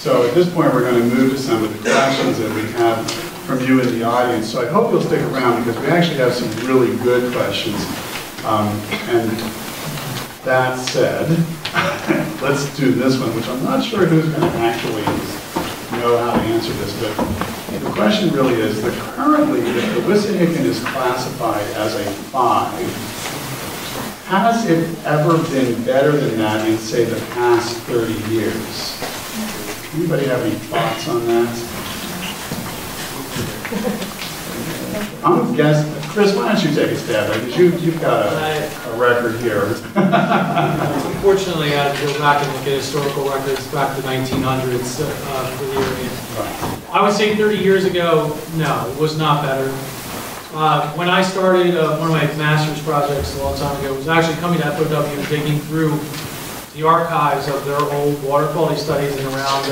So at this point, we're going to move to some of the questions that we have from you in the audience. So I hope you'll stick around because we actually have some really good questions. And that said, let's do this one, which I'm not sure who's going to actually know how to answer this, but the question really is that currently, if the Wissahickon is classified as a 5, has it ever been better than that in, say, the past 30 years? Anybody have any thoughts on that? I'm guessing, Chris, why don't you take a stab at it? Because you've got a record here. Unfortunately, I had to go back and look at historical records back to the 1900s for the area. I would say 30 years ago, no, it was not better. When I started one of my master's projects a long time ago, was actually coming to FOW and digging through the archives of their old water quality studies and around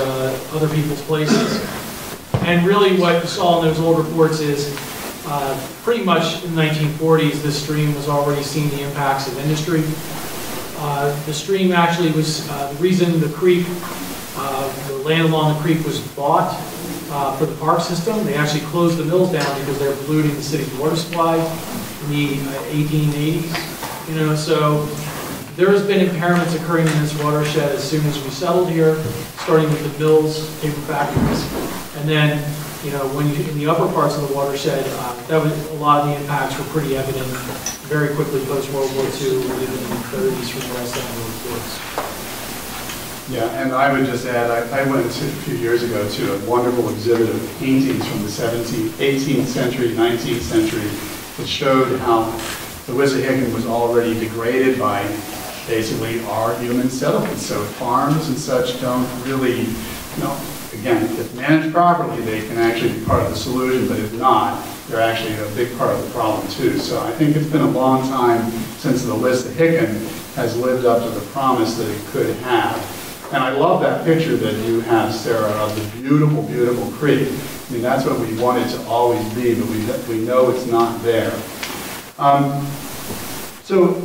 other people's places. And really what you saw in those old reports is pretty much in the 1940s, this stream was already seeing the impacts of industry. The stream actually was, the reason the creek, the land along the creek was bought for the park system. They actually closed the mills down because they were polluting the city's water supply in the 1880s. You know, so there has been impairments occurring in this watershed as soon as we settled here, starting with the mills, paper factories, and then, you know, when you, in the upper parts of the watershed, that was, a lot of the impacts were pretty evident very quickly post-World War II, even in the 30s from the rest of the reports. Yeah, and I would just add, I went a few years ago to a wonderful exhibit of paintings from the 18th century, 19th century, that showed how the Wissahickon was already degraded by basically our human settlements. So farms and such don't really, you know, again, if managed properly, they can actually be part of the solution, but if not, they're actually a big part of the problem too. So I think it's been a long time since the Wissahickon has lived up to the promise that it could have. And I love that picture that you have, Sarah, of the beautiful, beautiful creek. I mean, that's what we want it to always be, but we know it's not there. So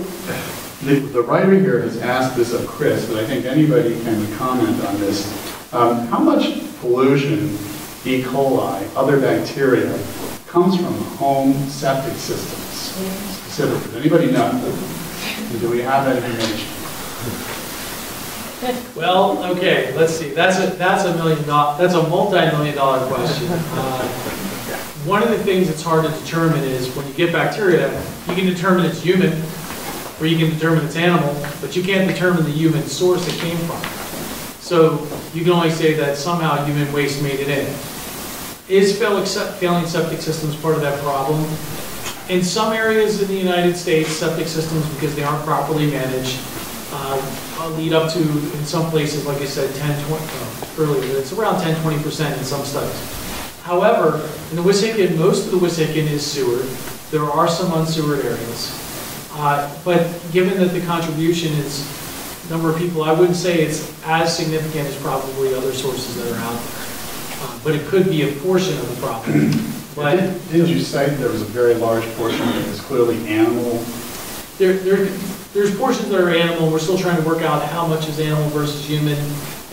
the writer here has asked this of Chris, but I think anybody can comment on this. How much pollution, E. coli, other bacteria, comes from home septic systems specifically? Does anybody know? Do we have that information? Well, okay, let's see. That's a multi-million-dollar question. One of the things that's hard to determine is when you get bacteria, you can determine it's human, or you can determine it's animal, but you can't determine the human source it came from. So you can only say that somehow human waste made it in. Is failing septic systems part of that problem? In some areas in the United States, septic systems, because they aren't properly managed, lead up to, in some places, like I said, 10, 20, earlier, it's around 10, 20% in some studies. However, in the Wissahickon, most of the Wissahickon is sewered. There are some unsewered areas. But given that the contribution is number of people, I wouldn't say it's as significant as probably other sources that are out there. But it could be a portion of the problem. But didn't you cite there was a very large portion that is clearly animal? There's portions that are animal. We're still trying to work out how much is animal versus human,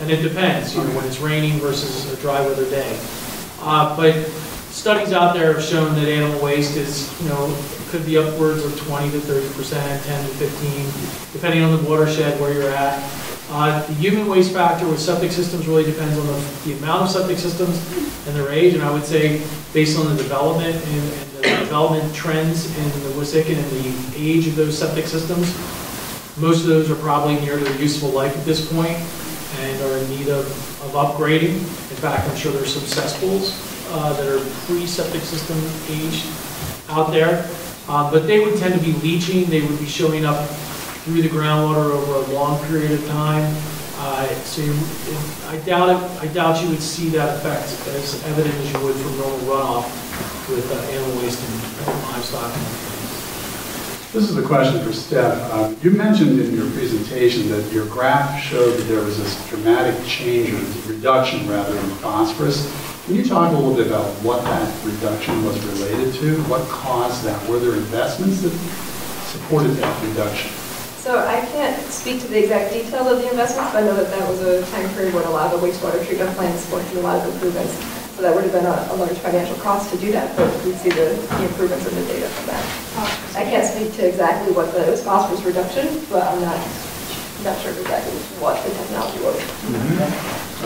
and it depends, you know, when it's raining versus a dry weather day. But studies out there have shown that animal waste is, you know, could be upwards of 20 to 30%, 10 to 15, depending on the watershed where you're at. The human waste factor with septic systems really depends on the amount of septic systems and their age, and I would say based on the development and the development trends in the Wissahickon and the age of those septic systems, most of those are probably near their useful life at this point and are in need of upgrading. In fact, I'm sure there's some cesspools that are pre-septic system aged out there, but they would tend to be leaching. They would be showing up through the groundwater over a long period of time. So I doubt you would see that effect as evident as you would from normal runoff with animal waste and livestock. This is a question for Steph. You mentioned in your presentation that your graph showed that there was this dramatic change, or reduction rather, in phosphorus. Can you talk a little bit about what that reduction was related to? What caused that? Were there investments that supported that reduction? So I can't speak to the exact details of the investments, but I know that that was a time period when a lot of the wastewater treatment plants went through a lot of improvements. So that would have been a large financial cost to do that, but we see the improvements in the data from that. I can't speak to exactly what it was phosphorus reduction, but I'm not sure exactly what the technology was.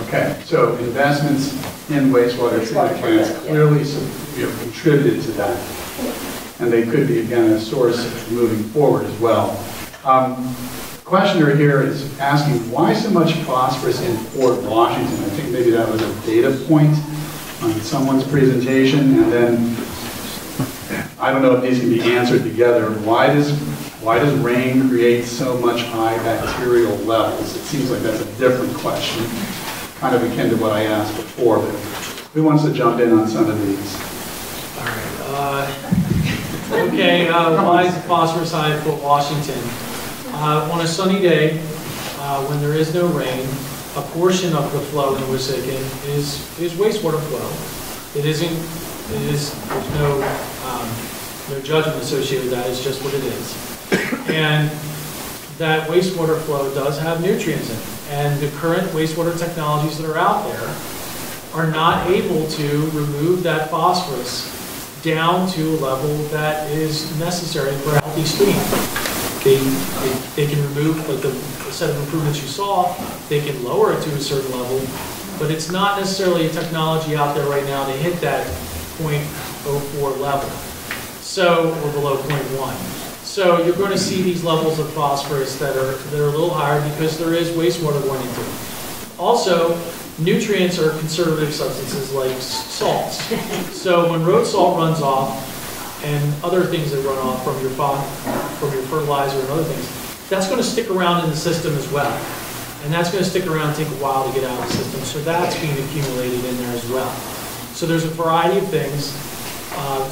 Okay, so investments in wastewater treatment plants clearly contributed to that. And they could be, again, a source moving forward as well. Questioner here is asking, why so much phosphorus in Fort Washington? I think maybe that was a data point on someone's presentation, and then, I don't know if these can be answered together. Why does rain create so much high bacterial levels? It seems like that's a different question, kind of akin to what I asked before, but who wants to jump in on some of these? All right. Okay, why is the phosphorus high in Fort Washington? On a sunny day, when there is no rain, a portion of the flow in the Wissahickon is wastewater flow. There's no judgment associated with that, it's just what it is. And that wastewater flow does have nutrients in it. And the current wastewater technologies that are out there are not able to remove that phosphorus down to a level that is necessary for a healthy stream. They can remove, like the set of improvements you saw, they can lower it to a certain level, but it's not necessarily a technology out there right now to hit that 0.04 level, so, or below 0.1. So you're going to see these levels of phosphorus that are a little higher because there is wastewater going into it. Also, nutrients are conservative substances like salts. So when road salt runs off, and other things that run off from your fertilizer and other things, that's going to stick around in the system as well. And that's going to stick around and take a while to get out of the system. So that's being accumulated in there as well. So there's a variety of things.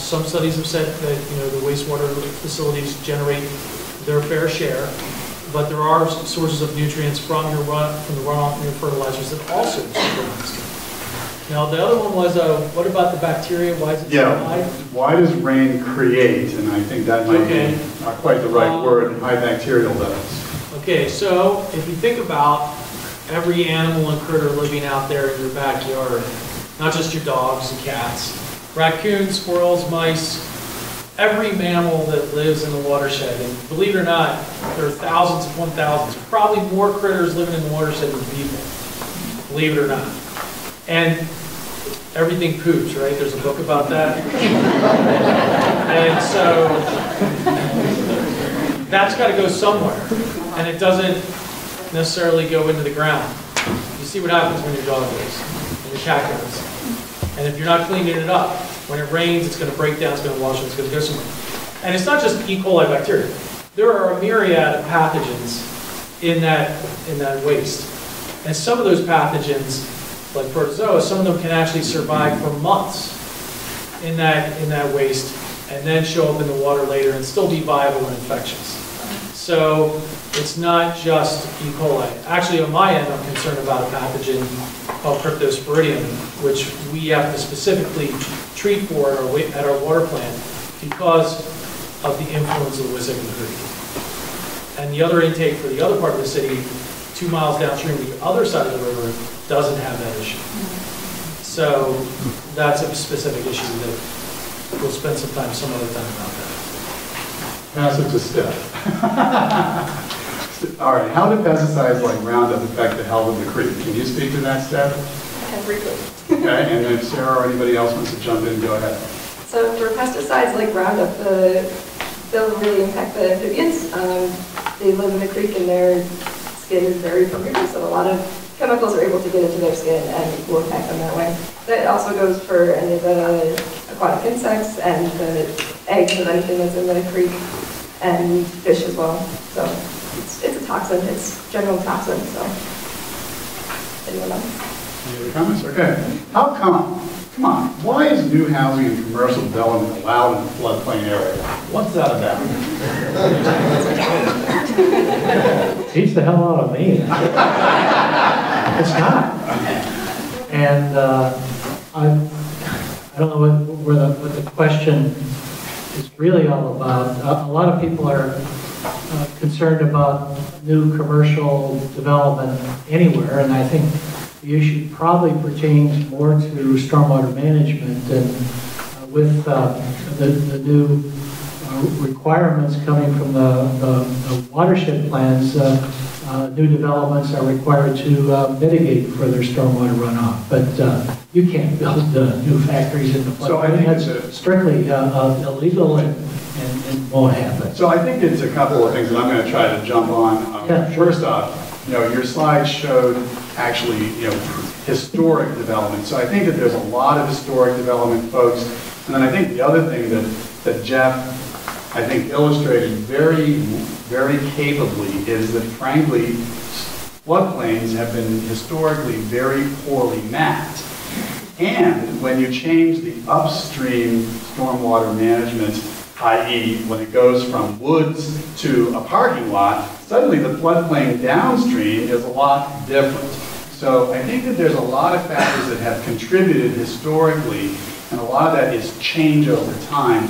Some studies have said that the wastewater facilities generate their fair share, but there are sources of nutrients from the runoff from your fertilizers that also stick around the system. Now, the other one was, what about the bacteria? Why is it so high? Why does rain create, and I think that might be not quite the right word, high bacterial levels? Okay, so if you think about every animal and critter living out there in your backyard, not just your dogs and cats, raccoons, squirrels, mice, every mammal that lives in the watershed, and believe it or not, there are thousands upon thousands, probably more critters living in the watershed than people, believe it or not. And everything poops, right? There's a book about that. And so that's got to go somewhere. And it doesn't necessarily go into the ground. You see what happens when your dog goes, and your cat goes. And if you're not cleaning it up, when it rains, it's going to break down, it's going to wash, it's going to go somewhere. And it's not just E. coli bacteria. There are a myriad of pathogens in that waste. And some of those pathogens, like protozoa, some of them can actually survive for months in that waste and then show up in the water later and still be viable and infectious. So it's not just E. coli. Actually, on my end, I'm concerned about a pathogen called Cryptosporidium, which we have to specifically treat for at our water plant because of the influence of the Wissahickon Creek. And the other intake for the other part of the city, 2 miles downstream, the other side of the river, doesn't have that issue. So that's a specific issue that we'll spend some other time about that. Pass it to Steph. All right, how do pesticides like Roundup affect the health of the creek? Can you speak to that, Steph? I can briefly. Okay, and if Sarah or anybody else wants to jump in, go ahead. So for pesticides like Roundup, they'll really impact the amphibians. They live in the creek and their skin is very permeable, so a lot of chemicals are able to get into their skin and will impact them that way. That also goes for any of the aquatic insects and the eggs of anything that's in the creek and fish as well. So it's a toxin, it's general toxin, so. Anyone else? Any other comments? Okay. How come on, why is new housing and commercial development allowed in the floodplain area? What's that about? Beats the hell out of me. It's not. And I don't know what the question is really all about. A lot of people are concerned about new commercial development anywhere, and I think the issue probably pertains more to stormwater management, and with the new requirements coming from the watershed plans, new developments are required to mitigate further stormwater runoff. But you can't build new factories in the flood. So I think that's strictly illegal and won't happen. So I think it's a couple of things that I'm going to try to jump on. Yeah, sure. First off, your slides showed actually, historic development. So I think that there's a lot of historic development, folks. And then I think the other thing that Jeff, I think, illustrated very, very capably is that, frankly, floodplains have been historically very poorly mapped. And when you change the upstream stormwater management, i.e. when it goes from woods to a parking lot, suddenly the floodplain downstream is a lot different. So I think that there's a lot of factors that have contributed historically, and a lot of that is change over time.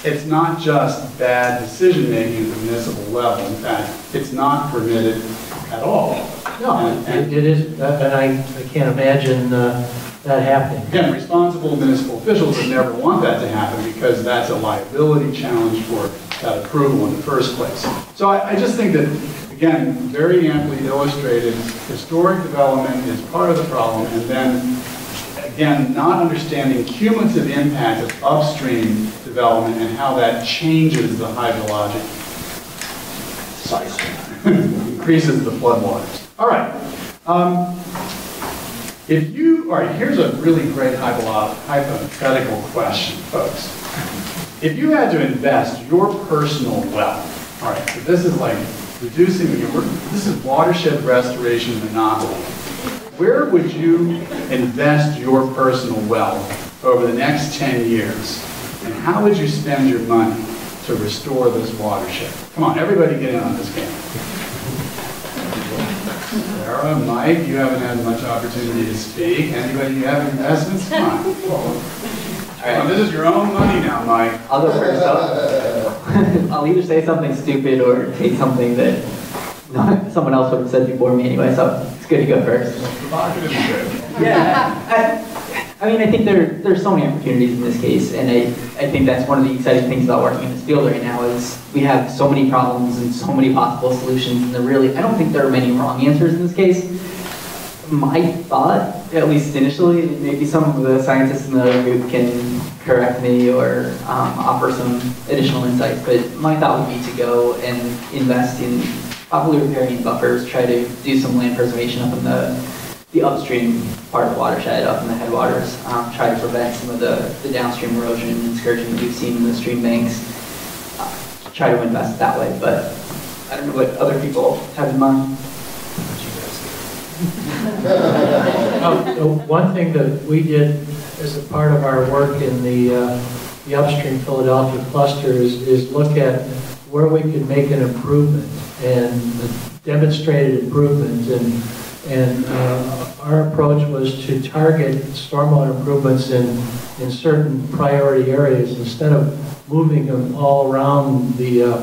It's not just bad decision-making at the municipal level. In fact, it's not permitted at all. No, it is, and I can't imagine that happening. Again, responsible municipal officials would never want that to happen because that's a liability challenge for that approval in the first place. So I just think that, again, very amply illustrated, historic development is part of the problem, and then, again, not understanding cumulative impact of upstream development and how that changes the hydrologic cycle, increases the floodwaters. All right. All right, here's a really great hypothetical question, folks. If you had to invest your personal wealth, all right, so this is like reducing, this is watershed restoration monopoly. Where would you invest your personal wealth over the next 10 years? And how would you spend your money to restore this watershed? Come on, everybody get in on this game. Sarah, Mike, you haven't had much opportunity to speak. Anybody you have investments? Come on. All right, this is your own money now, Mike. I'll go first. I'll either say something stupid or say something that someone else would have said before me anyway, so it's good to go first. Provocative and good. Yeah, I mean, I think there's so many opportunities in this case, and I think that's one of the exciting things about working in this field right now is we have so many problems and so many possible solutions, and I don't think there are many wrong answers in this case. My thought, at least initially, maybe some of the scientists in the group can correct me or offer some additional insights, but my thought would be to go and invest in probably repairing buffers, try to do some land preservation up in the upstream part of the watershed, up in the headwaters, try to prevent some of the downstream erosion and scourging that we've seen in the stream banks, try to invest that way, but I don't know what other people have in mind. One thing that we did as a part of our work in the upstream Philadelphia cluster is look at where we could make an improvement and demonstrated improvement, and our approach was to target stormwater improvements in certain priority areas instead of moving them all around the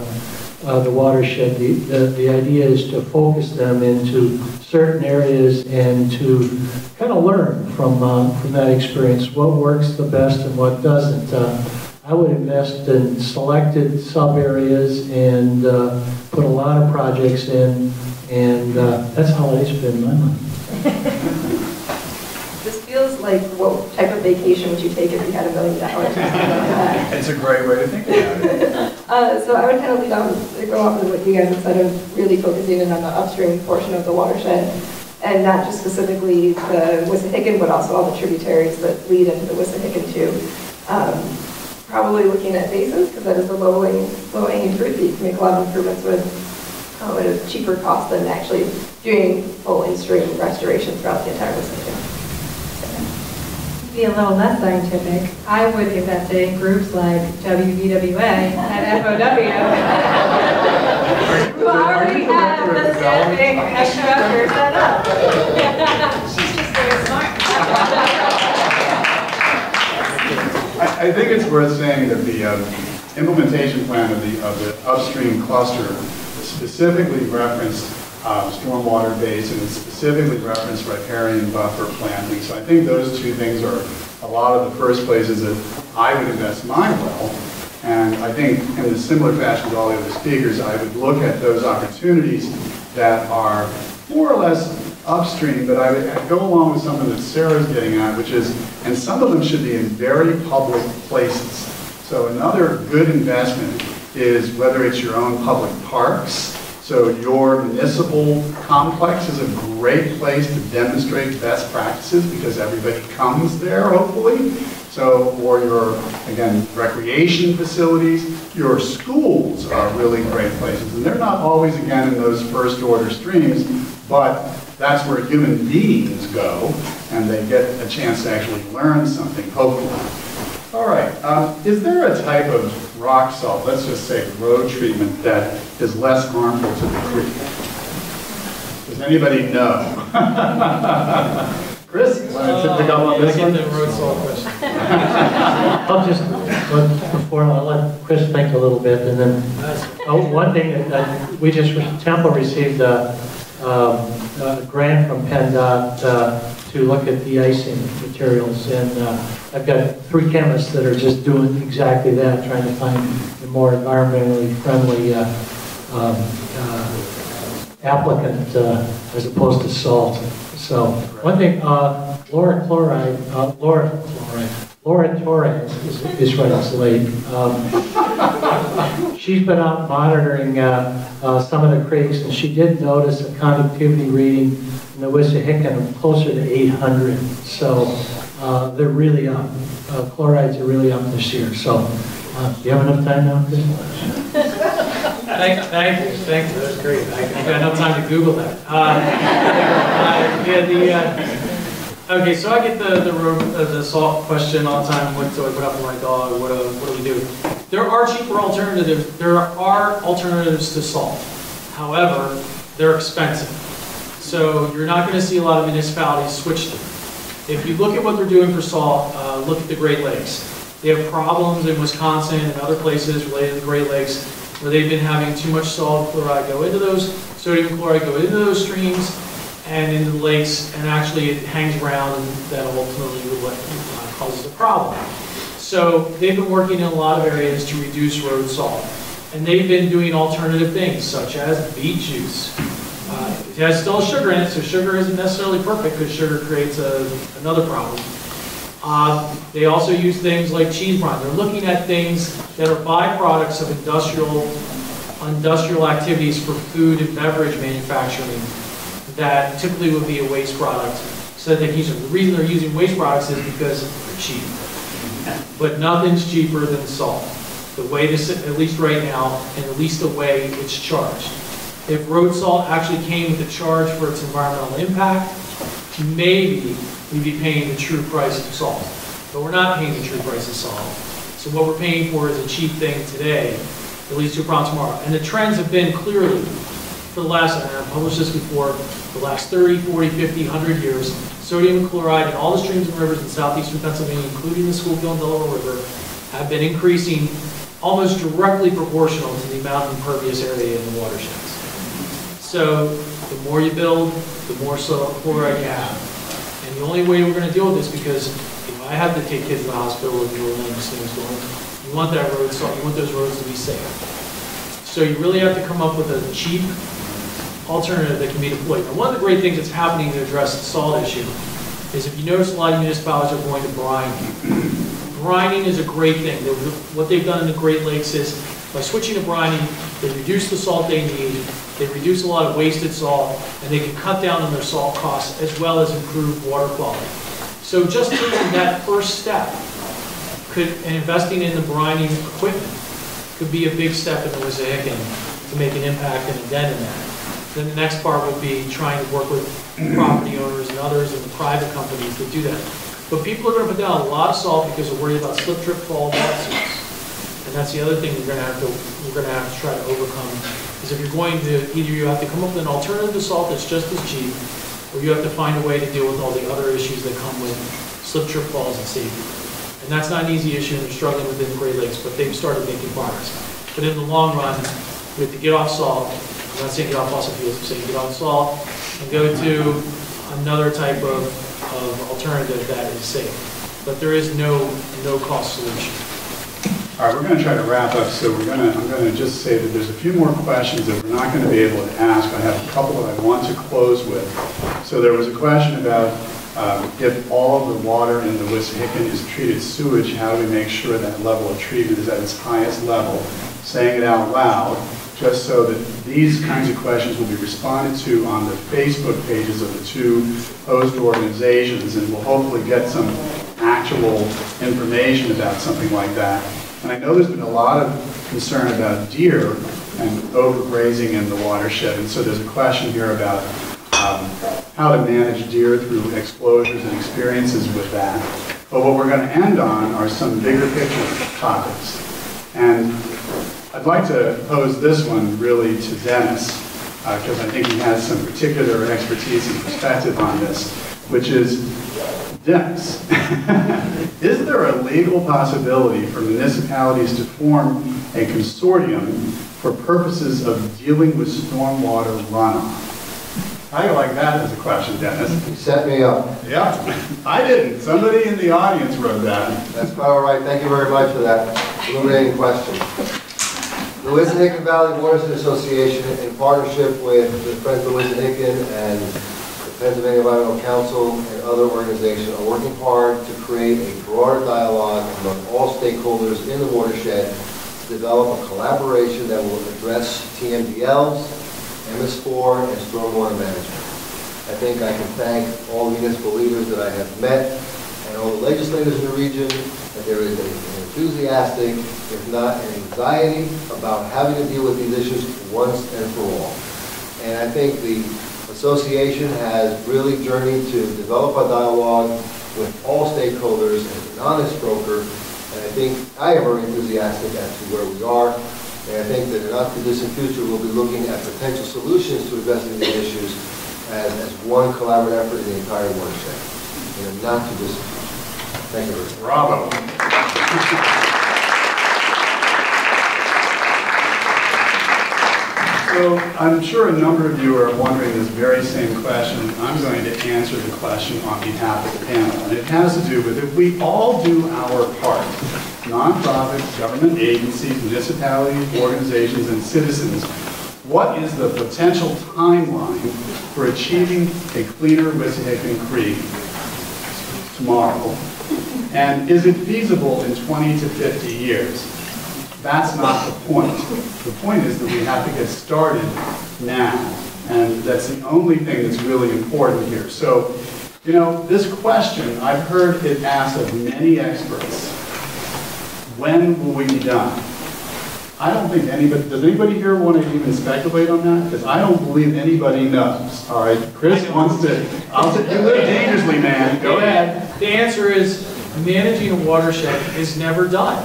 watershed. The idea is to focus them into certain areas and to kind of learn from that experience what works the best and what doesn't. I would invest in selected sub-areas and put a lot of projects in, and that's how I spend my money. This feels like what type of vacation would you take if you had $1 million or something like that? It's a great way to think about it. So I would kind of lead on, go off with what you guys have said of really focusing in on the upstream portion of the watershed, and not just specifically the Wissahickon, but also all the tributaries that lead into the Wissahickon too. Probably looking at basins, because that is the low-hanging fruit that you can make a lot of improvements with at a cheaper cost than actually doing full in-stream restoration throughout the entire Wissahickon. Be a little less scientific, I would invest in groups like WVWA and FOW, who already have the standing and structure set up. She's just very smart. I think it's worth saying that the implementation plan of the upstream cluster specifically referenced stormwater basin, and specifically referenced riparian buffer planting. So I think those two things are a lot of the first places that I would invest my well. And I think in a similar fashion to all the other speakers, I would look at those opportunities that are more or less upstream, but I'd go along with something that Sarah's getting at, which is, and some of them should be in very public places. So another good investment is whether it's your own public parks. So your municipal complex is a great place to demonstrate best practices because everybody comes there, hopefully. So, or your, again, recreation facilities, your schools are really great places. And they're not always, again, in those first order streams, but that's where human beings go, and they get a chance to actually learn something, hopefully. All right, is there a type of rock salt, let's just say road treatment, that is less harmful to the creek? Does anybody know? Chris, want to pick up on this one? The road salt question. I'll just, before I'll let Chris think a little bit, and then, one thing that we just, Temple received a grant from PennDOT to look at de-icing materials, and I've got 3 chemists that are just doing exactly that, trying to find a more environmentally friendly applicant as opposed to salt. So one thing, Laura Torres is running late. She's been out monitoring some of the creeks, and she did notice a conductivity reading in the Wissahickon of closer to 800. So they're really up. Chlorides are really up this year. So do you have enough time now, Chris? Thank you. That's great. I've got enough time to Google that. Okay, so I get the salt question all the time. What do I put up for my dog? What do we do? There are cheaper alternatives. There are alternatives to salt. However, they're expensive. So you're not going to see a lot of municipalities switch them. If you look at what they're doing for salt, look at the Great Lakes. They have problems in Wisconsin and other places related to the Great Lakes where they've been having too much salt chloride go into those, sodium chloride go into those streams and into the lakes, and actually it hangs around, and that ultimately causes a problem. So they've been working in a lot of areas to reduce road salt. And they've been doing alternative things, such as beet juice. It has still sugar in it, so sugar isn't necessarily perfect because sugar creates another problem. They also use things like cheese brine. They're looking at things that are byproducts of industrial activities for food and beverage manufacturing that typically would be a waste product. So that they can use them. The reason they're using waste products is because they're cheap. But nothing's cheaper than salt. The way this, at least right now, and at least the way it's charged. If road salt actually came with a charge for its environmental impact, maybe we'd be paying the true price of salt. But we're not paying the true price of salt. So what we're paying for is a cheap thing today that leads to a problem tomorrow. And the trends have been clearly, for the last, and I've published this before, the last 30, 40, 50, 100 years, sodium chloride in all the streams and rivers in southeastern Pennsylvania, including the Schuylkill and Delaware River, have been increasing almost directly proportional to the amount of impervious area in the watersheds. So the more you build, the more chloride you have. And the only way we're going to deal with this, because I have to take kids to the hospital and do things going, you want that road salt, you want those roads to be safe. So you really have to come up with a cheap alternative that can be deployed. Now, one of the great things that's happening to address the salt issue is if you notice a lot of municipalities are going to brine. Brining is a great thing. What they've done in the Great Lakes is by switching to brining, they reduce the salt they need, they reduce a lot of wasted salt, and they can cut down on their salt costs as well as improve water quality. So just taking that first step and investing in the brining equipment could be a big step in the Wissahickon to make an impact and a dent in that. Then the next part would be trying to work with property owners and others and the private companies to do that. But people are going to put down a lot of salt because they're worried about slip, trip, fall, lawsuits. And that's the other thing we're going to have to try to overcome. Is if you're going to, either you have to come up with an alternative to salt that's just as cheap, or you have to find a way to deal with all the other issues that come with slip, trip, falls, and safety. And that's not an easy issue, and they're struggling within the Great Lakes, but they've started making progress. But in the long run, we have to get off salt, I'm not saying get off fossil fuels, I'm saying get on salt and go to another type of alternative that is safe. But there is no cost solution. All right, we're going to try to wrap up, so I'm going to just say that there's a few more questions that we're not going to be able to ask. I have a couple that I want to close with. So there was a question about if all of the water in the Wissahickon is treated sewage, how do we make sure that level of treatment is at its highest level? Saying it out loud, just so that these kinds of questions will be responded to on the Facebook pages of the two host organizations, and we'll hopefully get some actual information about something like that. And I know there's been a lot of concern about deer and overgrazing in the watershed, and so there's a question here about how to manage deer through exposures and experiences with that. But what we're going to end on are some bigger picture topics. And I'd like to pose this one really to Dennis, because I think he has some particular expertise and perspective on this, which is, Dennis, is there a legal possibility for municipalities to form a consortium for purposes of dealing with stormwater runoff? How do you like that as a question, Dennis? You set me up. Yeah, I didn't. Somebody in the audience wrote that. That's quite all right. Thank you very much for that illuminating question. The Wissahickon Valley Watershed Association, in partnership with the Friends of Wissahickon and the Pennsylvania Environmental Council and other organizations, are working hard to create a broader dialogue among all stakeholders in the watershed to develop a collaboration that will address TMDLs, MS4, and stormwater management. I think I can thank all municipal leaders that I have met and all the legislators in the region, that there is an enthusiastic, if not an anxiety, about having to deal with these issues once and for all. And I think the association has really journeyed to develop a dialogue with all stakeholders as an honest broker, and I think I am very enthusiastic as to where we are. And I think that in the not-too-distant future, we'll be looking at potential solutions to addressing these issues as one collaborative effort in the entire watershed in a not-too-distant future. Thank you very much. Bravo. So I'm sure a number of you are wondering this very same question. I'm going to answer the question on behalf of the panel. And it has to do with if we all do our part, nonprofits, government agencies, municipalities, organizations, and citizens, what is the potential timeline for achieving a cleaner Wissahickon Creek tomorrow? And is it feasible in 20 to 50 years? That's not the point. The point is that we have to get started now. And that's the only thing that's really important here. So, you know, this question, I've heard it asked of many experts. When will we be done? I don't think anybody, does anybody here want to even speculate on that? Because I don't believe anybody knows. All right, Chris wants to, you live dangerously, man. Go ahead. The answer is managing a watershed is never done.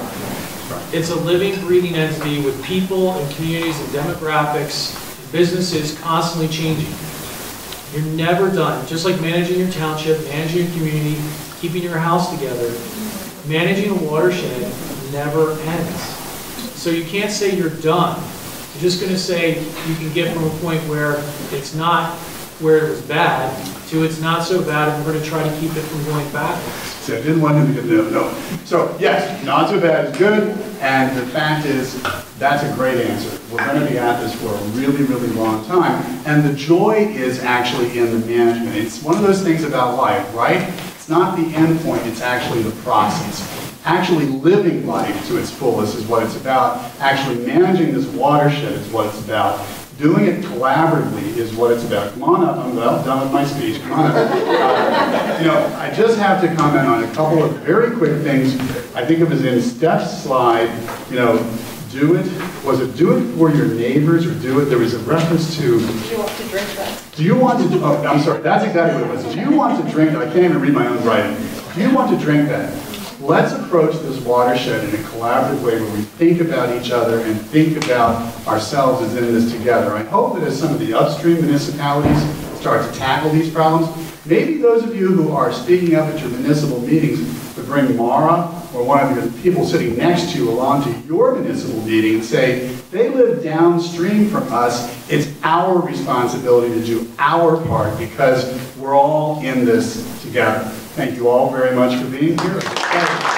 It's a living, breathing entity with people and communities and demographics, businesses constantly changing. You're never done. Just like managing your township, managing your community, keeping your house together, managing a watershed never ends. So you can't say you're done. You're just going to say you can get from a point where it's not where it was bad to it's not so bad, and we're going to try to keep it from going backwards. So I didn't want him to get no. So yes, not so bad is good, and the fact is that's a great answer. We're going to be at this for a really, really long time, and the joy is actually in the management. It's one of those things about life, right? It's not the end point, it's actually the process. Actually living life to its fullest is what it's about. Actually managing this watershed is what it's about. Doing it collaboratively is what it's about. Come on up, I'm done with my speech, come on up. You know, I just have to comment on a couple of very quick things. I think it was in Steph's slide, you know, do it, was it do it for your neighbors or do it, there was a reference to. Do you want to drink that? Do you want to, oh, I'm sorry, that's exactly what it was. Do you want to drink, I can't even read my own writing. Do you want to drink that? Let's approach this watershed in a collaborative way where we think about each other and think about ourselves as in this together. I hope that as some of the upstream municipalities start to tackle these problems, maybe those of you who are speaking up at your municipal meetings would bring Mara or one of your people sitting next to you along to your municipal meeting and say, They live downstream from us. It's our responsibility to do our part because we're all in this together. Thank you all very much for being here.